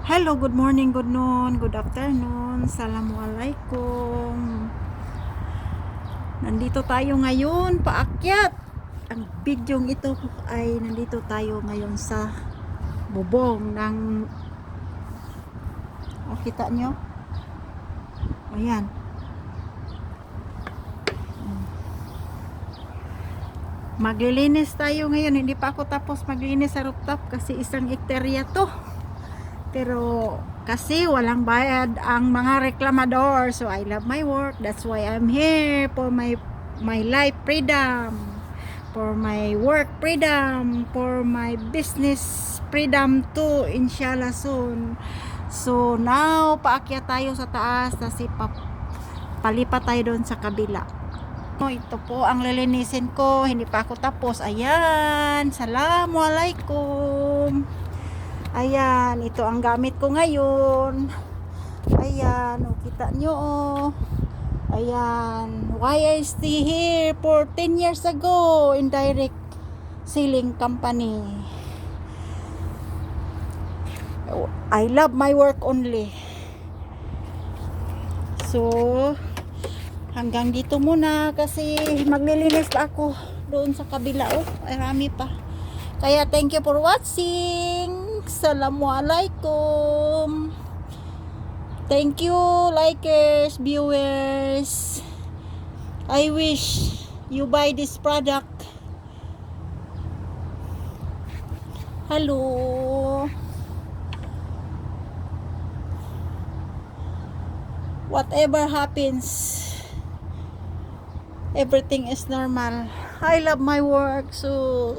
Hello, good morning, good noon, good afternoon. Assalamualaikum. Nandito tayo ngayon, paakyat. Ang bidyong ito ay nandito tayo ngayon sa bubong ng kita nyo? Ayan. Maglilinis tayo ngayon. Hindi pa ako tapos maglinis sa rooftop kasi isang hektarya to. Pero kasi walang bayad ang mga reklamador, so I love my work. That's why I'm here for my life freedom, for my work freedom, for my business freedom too, inshallah soon. So now paakyat tayo sa taas kasi palipat tayo doon sa kabila. Ito po ang lilinisin ko, hindi pa ako tapos. Ayan, assalamualaikum. Ayan, ito ang gamit ko ngayon. Ayan, kita nyo Ayan, why I stay here for 10 years ago in direct selling company. I love my work only. So, hanggang dito muna kasi maglilinis pa ako doon sa kabila. Marami pa. Kaya thank you for watching. Assalamualaikum. Thank you, likers, viewers. I wish you buy this product. Hello. Whatever happens, everything is normal. I love my work, so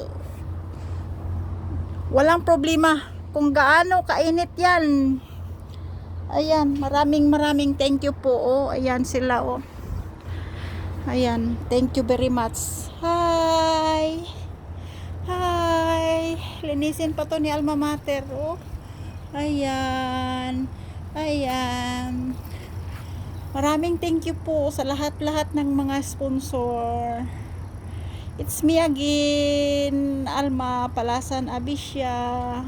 walang problema kung gaano kainit yan. Ayan, maraming thank you po. Ayan sila Ayan, thank you very much. Hi. Linisin pa to ni Alma Mater. Ayan. Maraming thank you po sa lahat-lahat ng mga sponsor. It's me again, Alma Palasan Abisya.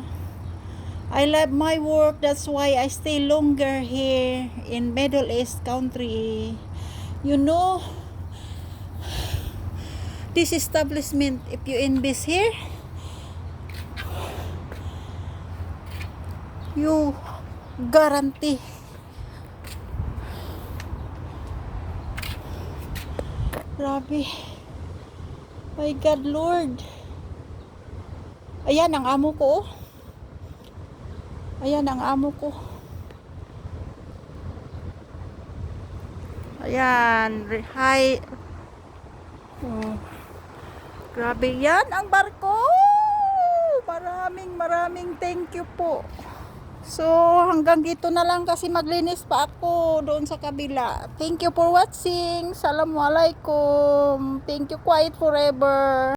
I love my work, that's why I stay longer here in Middle East country. You know, this establishment, if you invest here, you guarantee grabe. My God, Lord. Ayan ang amo ko. Ayan ang amo ko. Ayan. Hi. Grabe yan ang barko. Maraming thank you po. So hanggang dito na lang kasi maglinis pa ako doon sa kabila. Thank you for watching. Assalamualaikum. Thank you, quiet forever.